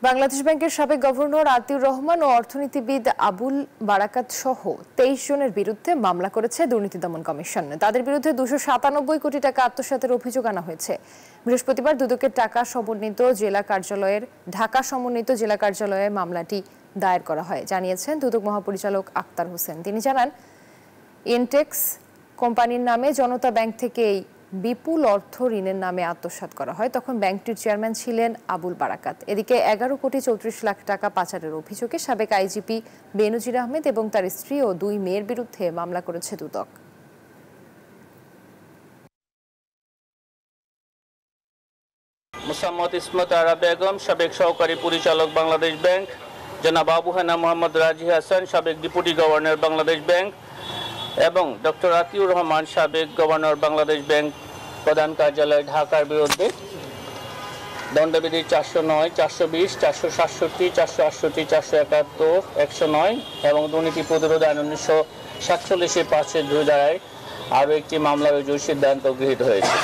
বাংলাদেশ ব্যাংকের সাবেক গভর্নর আতিউর রহমান ও অর্থনীতিবিদ আবুল বারাকাত সহ 23 জনের বিরুদ্ধে মামলা করেছে দুর্নীতি দমন কমিশন। তাদের বিরুদ্ধে 297 কোটি টাকা আত্মসাতের অভিযোগ আনা হয়েছে। বৃহস্পতিবার দুদকের ঢাকা সমন্বিত জেলা কার্যালয়ে মামলাটি দায়ের করা হয়, জানিয়েছেন দুদক মহাপরিচালক আক্তার হোসেন। তিনি জানান, ইনটেক্স কোম্পানির নামে জনতা ব্যাংক থেকে বিপুল অর্থ ঋণের নামে আত্মসাৎ করা হয়। তখন ব্যাংকটির চেয়ারম্যান ছিলেন আবুল বারাকাত। এদিকে 11 কোটি 34 লাখ টাকা পাচারের অভিযোগে সাবেক আইজিপি বেনজির আহমেদ এবং তার স্ত্রী ও 2 মেয়ের বিরুদ্ধে মামলা করেছে দুদক। মোসাম্মদ ইসমত আরা বেগম, সাবেক সহকারী পরিচালক বাংলাদেশ ব্যাংক, জনাব আবু হানা মোহাম্মদ রাজি হাসান, সাবেক ডেপুটি গভর্নর বাংলাদেশ ব্যাংক, এবং ডক্টর আতিউর রহমান, সাবেক গভর্নর বাংলাদেশ ব্যাংক প্রধান কার্যালয় ঢাকার বিরুদ্ধে দণ্ডবিধি 409, 420, 467, 468, 471, 109 এবং দুর্নীতি প্রতিরোধ আইন 1947 5-2 ধারায় আরও একটি মামলার রুজুর সিদ্ধান্ত গৃহীত হয়েছে।